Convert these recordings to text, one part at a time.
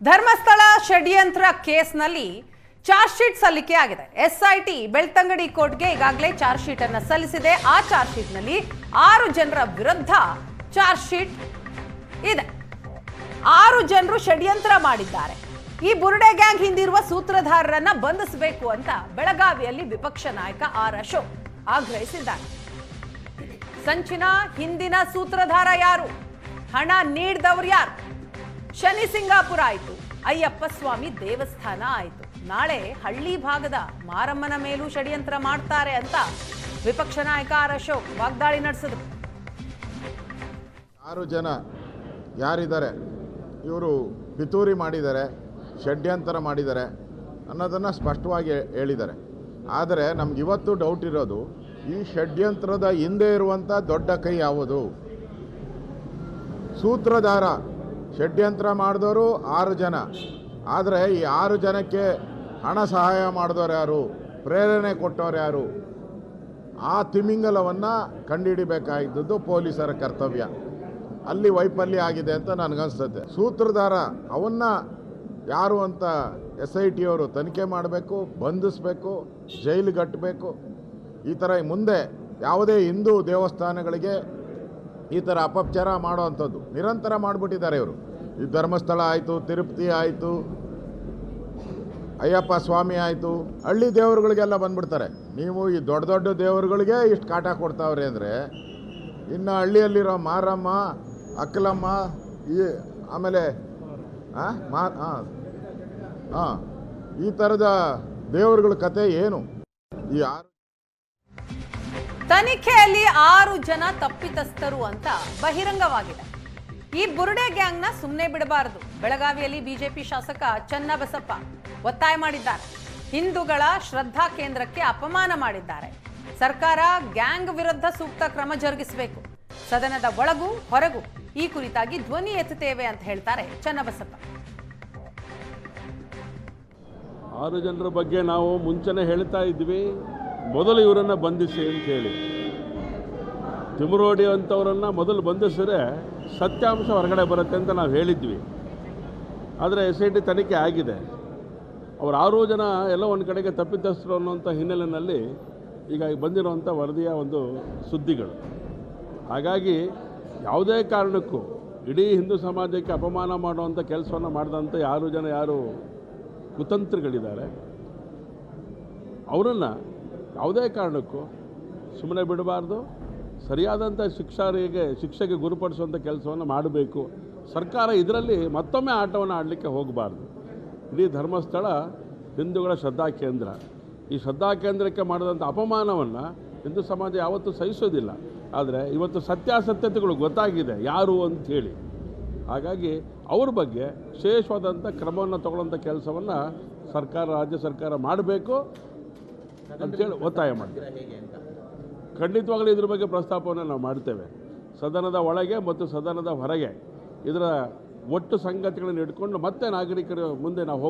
ಧರ್ಮಸ್ಥಳ ಷಡ್ಯಂತ್ರ ಕೇಸ್ನಲ್ಲಿ charge sheet ಸಲ್ಲಿಕೆ ಆಗಿದೆ. ಎಸ್ಐಟಿ ಬೆಳ್ತಂಗಡಿ ಕೋರ್ಟ್ಗೆ ಈಗಾಗಲೇ ಚಾರ್ಜ್ ಶೀಟ್ ಅನ್ನು ಸಲ್ಲಿಸಿದೆ. ಆ ಚಾರ್ಜ್ ಶೀಟ್ ನಲ್ಲಿ 6 ಜನರ ವಿರುದ್ಧ ಚಾರ್ಜ್ ಶೀಟ್ ಇದೆ. 6 ಜನರು ಷಡ್ಯಂತ್ರ ಮಾಡಿದ್ದಾರೆ. ಈ ಬುರುಡೆ ಗ್ಯಾಂಗ್ ಹಿಂದಿರುವ ಸೂತ್ರಧಾರರನ್ನ ಬಂಧಿಸಬೇಕು ಅಂತ ಬೆಳಗಾವಿಯಲ್ಲಿ ವಿಪಕ್ಷ ನಾಯಕ ಆರ್ ಅಶೋಕ್ ಆಗ್ರಹಿಸಿದ್ದಾರೆ. ಸಂಚಿನ ಹಿಂದಿನ ಸೂತ್ರಧಾರ ಯಾರು? ಹಣ ನೀಡಿದವರು ಯಾರು? ಶನಿ ಸಿಂಗಾಪುರ ಆಯಿತು, ಅಯ್ಯಪ್ಪ ಸ್ವಾಮಿ ದೇವಸ್ಥಾನ ಆಯಿತು, ನಾಳೆ ಹಳ್ಳಿ ಭಾಗದ ಮಾರಮ್ಮನ ಮೇಲೂ ಷಡ್ಯಂತ್ರ ಮಾಡ್ತಾರೆ ಅಂತ ವಿಪಕ್ಷ ನಾಯಕ ಆರ್ ಅಶೋಕ್ ವಾಗ್ದಾಳಿ ನಡೆಸಿದ್ರು. 6 ಜನ ಯಾರಿದ್ದಾರೆ ಇವರು ಪಿತೂರಿ ಮಾಡಿದ್ದಾರೆ, ಷಡ್ಯಂತರ ಮಾಡಿದ್ದಾರೆ ಅನ್ನೋದನ್ನು ಸ್ಪಷ್ಟವಾಗಿ ಹೇಳಿದ್ದಾರೆ. ಆದರೆ ನಮಗಿವತ್ತು ಡೌಟ್ ಇರೋದು, ಈ ಷಡ್ಯಂತ್ರದ ಹಿಂದೆ ಇರುವಂಥ ದೊಡ್ಡ ಕೈ ಯಾವುದು? ಸೂತ್ರಧಾರ ಷಡ್ಯಂತ್ರ ಮಾಡಿದವರು 6 ಜನ. ಆದರೆ ಈ 6 ಜನಕ್ಕೆ ಹಣ ಸಹಾಯ ಮಾಡಿದವರು ಯಾರು? ಪ್ರೇರಣೆ ಕೊಟ್ಟವರು ಯಾರು? ಆ ತಿಮಿಂಗಲವನ್ನು ಕಂಡುಹಿಡಿಬೇಕಾಗಿದ್ದು ಪೊಲೀಸರ ಕರ್ತವ್ಯ. ಅಲ್ಲಿ ವೈಫಲ್ಯ ಆಗಿದೆ ಅಂತ ನನಗನ್ಸುತ್ತೆ. ಸೂತ್ರಧಾರ ಅವನ್ನ ಯಾರು ಅಂತ SIT ಅವರು ತನಿಖೆ ಮಾಡಬೇಕು, ಬಂಧಿಸಬೇಕು, ಜೈಲಿಗಟ್ಟಬೇಕು. ಈ ಥರ ಮುಂದೆ ಯಾವುದೇ ಹಿಂದೂ ದೇವಸ್ಥಾನಗಳಿಗೆ ಈ ಥರ ಅಪಚಾರ ಮಾಡೋವಂಥದ್ದು ನಿರಂತರ ಮಾಡಿಬಿಟ್ಟಿದ್ದಾರೆ ಇವರು. ಈ ಧರ್ಮಸ್ಥಳ ಆಯಿತು, ತಿರುಪತಿ ಆಯಿತು, ಅಯ್ಯಪ್ಪ ಸ್ವಾಮಿ ಆಯಿತು, ಹಳ್ಳಿ ದೇವರುಗಳಿಗೆಲ್ಲ ಬಂದ್ಬಿಡ್ತಾರೆ. ನೀವು ಈ ದೊಡ್ಡ ದೊಡ್ಡ ದೇವರುಗಳಿಗೆ ಇಷ್ಟು ಕಾಟ ಕೊಡ್ತಾವ್ರೆ ಅಂದರೆ ಇನ್ನು ಹಳ್ಳಿಯಲ್ಲಿರೋ ಮಾರಮ್ಮ, ಅಕ್ಕಲಮ್ಮ, ಈ ಆಮೇಲೆ ಈ ಥರದ ದೇವರುಗಳ ಕತೆ ಏನು? ಈ ತನಿಖೆಯಲ್ಲಿ 6 ಜನ ತಪ್ಪಿತಸ್ಥರು ಅಂತ ಬಹಿರಂಗವಾಗಿದೆ. ಈ ಬುರುಡೆ ಗ್ಯಾಂಗ್ನ ಸುಮ್ಮನೆ ಬಿಡಬಾರದು. ಬೆಳಗಾವಿಯಲ್ಲಿ ಬಿಜೆಪಿ ಶಾಸಕ ಚನ್ನಬಸಪ್ಪ ಒತ್ತಾಯ ಮಾಡಿದ್ದಾರೆ. ಹಿಂದೂಗಳ ಶ್ರದ್ಧಾ ಕೇಂದ್ರಕ್ಕೆ ಅಪಮಾನ ಮಾಡಿದ್ದಾರೆ. ಸರ್ಕಾರ ಗ್ಯಾಂಗ್ ವಿರುದ್ಧ ಸೂಕ್ತ ಕ್ರಮ ಜರುಗಿಸಬೇಕು. ಸದನದ ಒಳಗೂ ಹೊರಗೂ ಈ ಕುರಿತಾಗಿ ಧ್ವನಿ ಎತ್ತುತ್ತೇವೆ ಅಂತ ಹೇಳ್ತಾರೆ ಚನ್ನಬಸಪ್ಪ. 6 ಜನರ ಬಗ್ಗೆ ನಾವು ಮುಂಚೆನೇ ಹೇಳ್ತಾ ಇದ್ವಿ, ಮೊದಲು ಇವರನ್ನು ಬಂಧಿಸಿ ಅಂತ ಹೇಳಿ. ತಿಮರೋಡಿ ಅಂಥವರನ್ನು ಮೊದಲು ಬಂಧಿಸಿದ್ರೆ ಸತ್ಯಾಂಶ ಹೊರಗಡೆ ಬರುತ್ತೆ ಅಂತ ನಾವು ಹೇಳಿದ್ವಿ. ಆದರೆ SIT ತನಿಖೆ ಆಗಿದೆ. ಅವರು 6 ಜನ ಎಲ್ಲ ಒಂದು ಕಡೆಗೆ ತಪ್ಪಿತಸ್ಥರು ಅನ್ನೋಂಥ ಹಿನ್ನೆಲೆಯಲ್ಲಿ ಈಗ ಬಂದಿರುವಂಥ ವರದಿಯ ಒಂದು ಸುದ್ದಿಗಳು. ಹಾಗಾಗಿ ಯಾವುದೇ ಕಾರಣಕ್ಕೂ ಇಡೀ ಹಿಂದೂ ಸಮಾಜಕ್ಕೆ ಅಪಮಾನ ಮಾಡುವಂಥ ಕೆಲಸವನ್ನು ಮಾಡಿದಂಥ 6 ಜನ ಯಾರು ಕುತಂತ್ರಿಗಳಿದ್ದಾರೆ, ಅವರನ್ನು ಯಾವುದೇ ಕಾರಣಕ್ಕೂ ಸುಮ್ಮನೆ ಬಿಡಬಾರ್ದು. ಸರಿಯಾದಂಥ ಶಿಕ್ಷೆಗೆ ಗುರುಪಡಿಸುವಂಥ ಕೆಲಸವನ್ನು ಮಾಡಬೇಕು. ಸರ್ಕಾರ ಇದರಲ್ಲಿ ಮತ್ತೊಮ್ಮೆ ಆಟವನ್ನು ಆಡಲಿಕ್ಕೆ ಹೋಗಬಾರ್ದು. ಇಡೀ ಧರ್ಮಸ್ಥಳ ಹಿಂದೂಗಳ ಶ್ರದ್ಧಾ ಕೇಂದ್ರ. ಈ ಶ್ರದ್ಧಾ ಕೇಂದ್ರಕ್ಕೆ ಮಾಡಿದಂಥ ಅಪಮಾನವನ್ನು ಹಿಂದೂ ಸಮಾಜ ಯಾವತ್ತೂ ಸಹಿಸೋದಿಲ್ಲ. ಆದರೆ ಇವತ್ತು ಸತ್ಯಾಸತ್ಯತೆಗಳು ಗೊತ್ತಾಗಿದೆ ಯಾರು ಅಂಥೇಳಿ. ಹಾಗಾಗಿ ಅವ್ರ ಬಗ್ಗೆ ವಿಶೇಷವಾದಂಥ ಕ್ರಮವನ್ನು ತಗೊಳ್ಳೋಂಥ ಕೆಲಸವನ್ನು ರಾಜ್ಯ ಸರ್ಕಾರ ಮಾಡಬೇಕು ಅಂತೇಳಿ ಒತ್ತಾಯ ಮಾಡ್ತೀವಿ. ಖಂಡಿತವಾಗಲೂ ಇದ್ರ ಬಗ್ಗೆ ಪ್ರಸ್ತಾಪವನ್ನು ನಾವು ಮಾಡ್ತೇವೆ. ಸದನದ ಒಳಗೆ ಮತ್ತು ಸದನದ ಹೊರಗೆ ಇದರ ಒಟ್ಟು ಸಂಗತಿಗಳನ್ನು ಇಟ್ಕೊಂಡು ಮತ್ತೆ ನಾಗರಿಕರ ಮುಂದೆ ನಾವು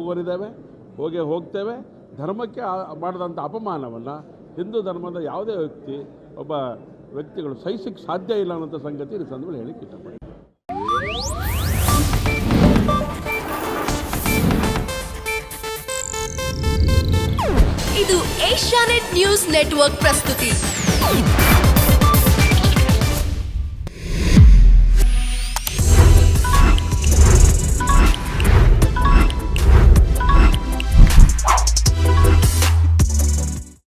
ಹೋಗ್ತೇವೆ. ಧರ್ಮಕ್ಕೆ ಮಾಡಿದಂಥ ಅಪಮಾನವನ್ನು ಹಿಂದೂ ಧರ್ಮದ ಯಾವುದೇ ವ್ಯಕ್ತಿಗಳು ಸಹಿಸಕ್ಕೆ ಸಾಧ್ಯ ಇಲ್ಲ ಅನ್ನೋಂಥ ಸಂಗತಿ ಈ ಸಂದರ್ಭದಲ್ಲಿ ಹೇಳಿಕ್ಕೆ ಇಷ್ಟಪಡ್ತೀನಿ. ಇದು ಏಷ್ಯಾನೆಟ್ ನ್ಯೂಸ್ ನೆಟ್ವರ್ಕ್ ಪ್ರಸ್ತುತಿ.